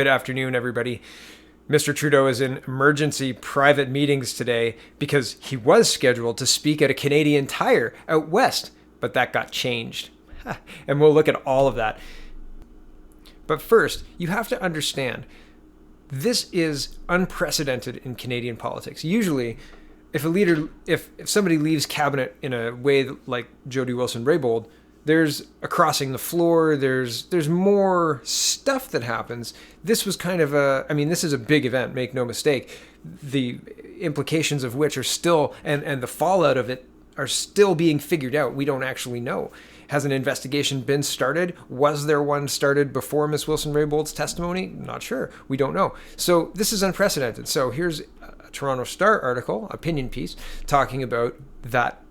Good afternoon, everybody. Mr. Trudeau is in emergency private meetings today because he was scheduled to speak at a Canadian Tire out west, but that got changed. And we'll look at all of that. But first, you have to understand, this is unprecedented in Canadian politics. Usually, if somebody leaves cabinet in a way like Jody Wilson-Raybould, there's a crossing the floor, there's more stuff that happens. This was kind of this is a big event, make no mistake. The implications of which are still, and the fallout of it are still being figured out. We don't actually know. Has an investigation been started? Was there one started before Ms. Wilson-Raybould's testimony? Not sure. We don't know. So this is unprecedented. So here's a Toronto Star article, opinion piece, talking about that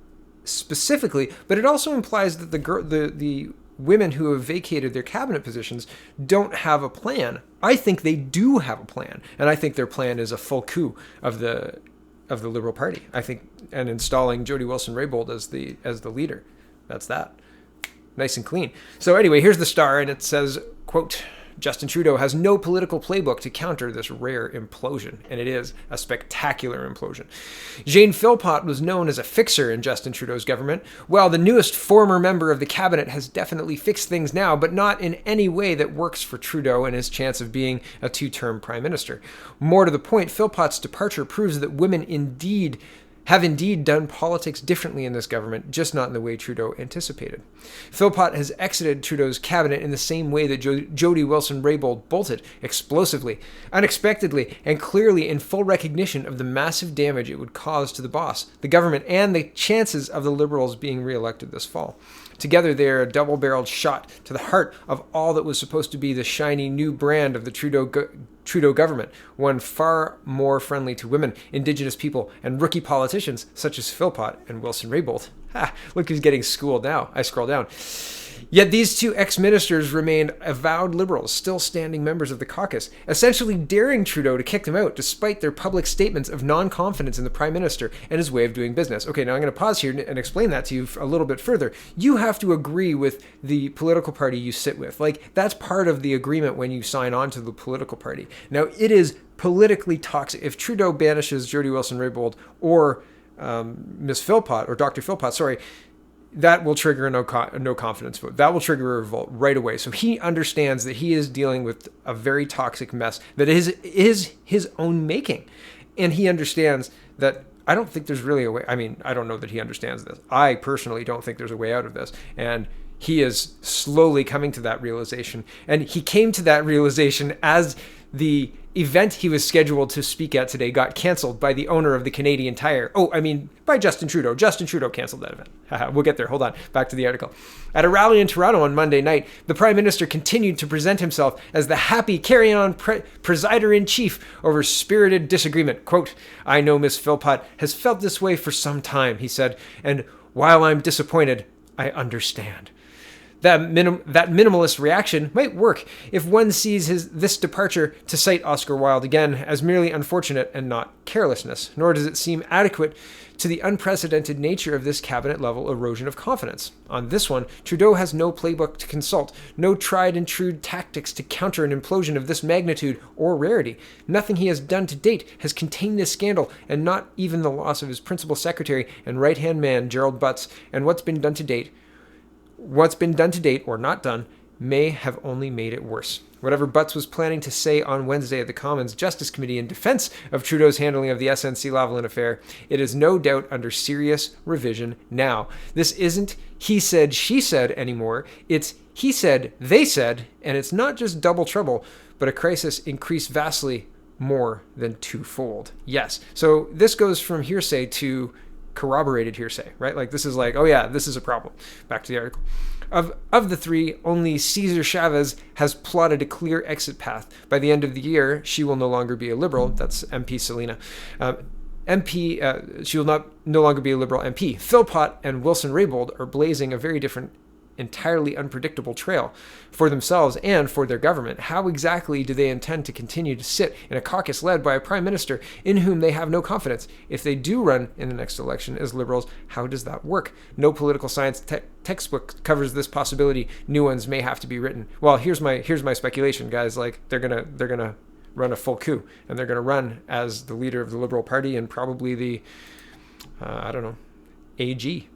specifically, but it also implies that the women who have vacated their cabinet positions don't have a plan. I think they do have a plan, and I think their plan is a full coup of the Liberal Party. I think, and installing Jody Wilson-Raybould as the leader. That's that. Nice and clean. So anyway, here's the Star, and it says, quote, Justin Trudeau has no political playbook to counter this rare implosion, and it is a spectacular implosion. Jane Philpott was known as a fixer in Justin Trudeau's government. Well, the newest former member of the cabinet has definitely fixed things now, but not in any way that works for Trudeau and his chance of being a two-term prime minister. More to the point, Philpott's departure proves that women have indeed done politics differently in this government, just not in the way Trudeau anticipated. Philpott has exited Trudeau's cabinet in the same way that Jody Wilson-Raybould bolted, explosively, unexpectedly, and clearly in full recognition of the massive damage it would cause to the boss, the government, and the chances of the Liberals being re-elected this fall. Together, they are a double-barreled shot to the heart of all that was supposed to be the shiny new brand of the Trudeau government, one far more friendly to women, Indigenous people, and rookie politicians such as Philpott and Wilson-Raybould. Look who's getting schooled now. I scroll down. Yet these two ex-ministers remained avowed Liberals, still standing members of the caucus, essentially daring Trudeau to kick them out despite their public statements of non-confidence in the Prime Minister and his way of doing business. Okay, now I'm going to pause here and explain that to you a little bit further. You have to agree with the political party you sit with. Like, that's part of the agreement when you sign on to the political party. Now, it is politically toxic. If Trudeau banishes Jody Wilson-Raybould or Ms. Philpott, or Dr. Philpott, sorry, that will trigger a no confidence vote. That will trigger a revolt right away. So he understands that he is dealing with a very toxic mess that is his own making. And he understands that I don't think there's really a way. I mean, I don't know that he understands this. I personally don't think there's a way out of this. And he is slowly coming to that realization. And he came to that realization as the event he was scheduled to speak at today got canceled by the owner of the Canadian Tire. By Justin Trudeau. Justin Trudeau canceled that event. We'll get there. Hold on. Back to the article. At a rally in Toronto on Monday night, the Prime Minister continued to present himself as the happy carry-on presider-in-chief over spirited disagreement. Quote, I know Miss Philpott has felt this way for some time, he said, and while I'm disappointed, I understand. That minimalist reaction might work if one sees this departure, to cite Oscar Wilde again, as merely unfortunate and not carelessness, nor does it seem adequate to the unprecedented nature of this cabinet-level erosion of confidence. On this one, Trudeau has no playbook to consult, no tried-and-true tactics to counter an implosion of this magnitude or rarity. Nothing he has done to date has contained this scandal, and not even the loss of his principal secretary and right-hand man, Gerald Butts, and what's been done to date, or not done, may have only made it worse. Whatever Butts was planning to say on Wednesday at the Commons Justice Committee in defense of Trudeau's handling of the SNC-Lavalin affair, it is no doubt under serious revision now. This isn't he said, she said anymore. It's he said, they said, and it's not just double trouble, but a crisis increased vastly more than twofold. Yes. So this goes from hearsay to corroborated hearsay, right? Like, this is like, oh yeah, this is a problem. Back to the article. Of the three, only Cesar Chavez has plotted a clear exit path. By the end of the year, she will no longer be a Liberal. That's MP Selena. She will no longer be a Liberal MP. Philpott and Wilson-Raybould are blazing a very different entirely unpredictable trail for themselves and for their government. How exactly do they intend to continue to sit in a caucus led by a prime minister in whom they have no confidence? If they do run in the next election as Liberals, how does that work? No political science textbook covers this possibility. New ones may have to be written. Well, here's my speculation, guys. Like they're gonna run a full coup, and they're gonna run as the leader of the Liberal Party and probably the AG.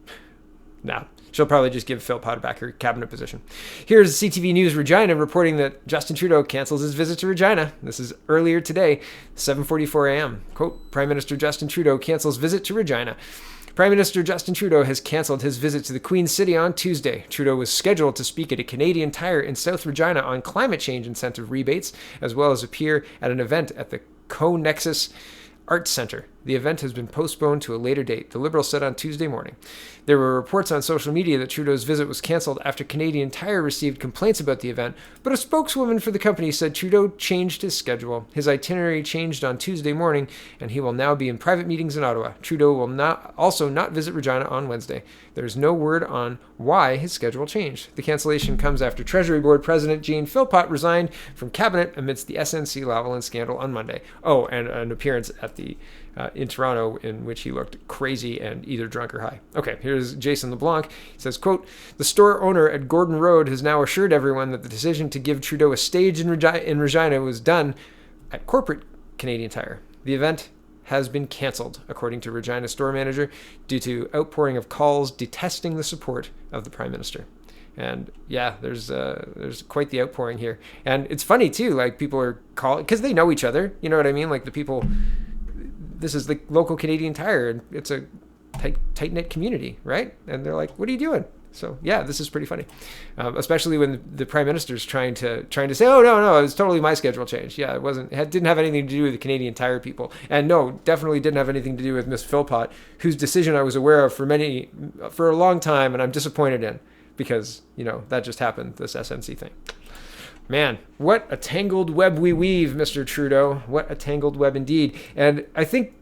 Nah, she'll probably just give Philpott back her cabinet position. Here's CTV News Regina reporting that Justin Trudeau cancels his visit to Regina. This is earlier today, 7:44 a.m. Quote, Prime Minister Justin Trudeau cancels visit to Regina. Prime Minister Justin Trudeau has cancelled his visit to the Queen City on Tuesday. Trudeau was scheduled to speak at a Canadian Tire in South Regina on climate change incentive rebates, as well as appear at an event at the Co-Nexus Arts Centre. The event has been postponed to a later date, the Liberals said on Tuesday morning. There were reports on social media that Trudeau's visit was cancelled after Canadian Tire received complaints about the event, but a spokeswoman for the company said Trudeau changed his schedule. His itinerary changed on Tuesday morning, and he will now be in private meetings in Ottawa. Trudeau will not visit Regina on Wednesday. There is no word on why his schedule changed. The cancellation comes after Treasury Board President Jean Philpott resigned from cabinet amidst the SNC-Lavalin scandal on Monday. Oh, and an appearance at the in Toronto in which he looked crazy and either drunk or high. Okay, here's Jason LeBlanc. He says, quote, the store owner at Gordon Road has now assured everyone that the decision to give Trudeau a stage in Regina was done at corporate Canadian Tire. The event has been cancelled, according to Regina store manager, due to outpouring of calls detesting the support of the Prime Minister. And yeah, there's quite the outpouring here. And it's funny too, like people are calling, because they know each other, you know what I mean? Like the people, this is the local Canadian Tire, and it's a tight-knit community, right? And they're like, what are you doing? So yeah, this is pretty funny, especially when the Prime Minister's trying to say, oh no, it was totally my schedule change. Yeah, it didn't have anything to do with the Canadian Tire people, and no, definitely didn't have anything to do with Miss Philpott, whose decision I was aware of for a long time, and I'm disappointed in, because that just happened, this SNC thing. Man, what a tangled web we weave, Mr. Trudeau. What a tangled web indeed. And I think,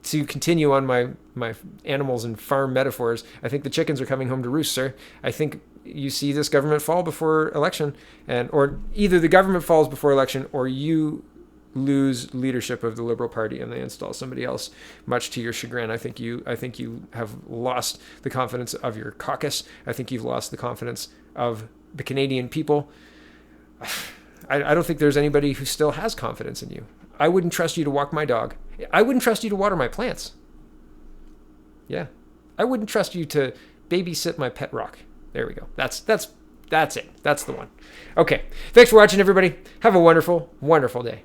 to continue on my animals and farm metaphors, I think the chickens are coming home to roost, sir. I think you see this government fall before election, or either the government falls before election, or you lose leadership of the Liberal Party and they install somebody else, much to your chagrin. I think you have lost the confidence of your caucus. I think you've lost the confidence of the Canadian people. I don't think there's anybody who still has confidence in you. I wouldn't trust you to walk my dog. I wouldn't trust you to water my plants. Yeah. I wouldn't trust you to babysit my pet rock. There we go. That's it. That's the one. Okay. Thanks for watching, everybody. Have a wonderful, wonderful day.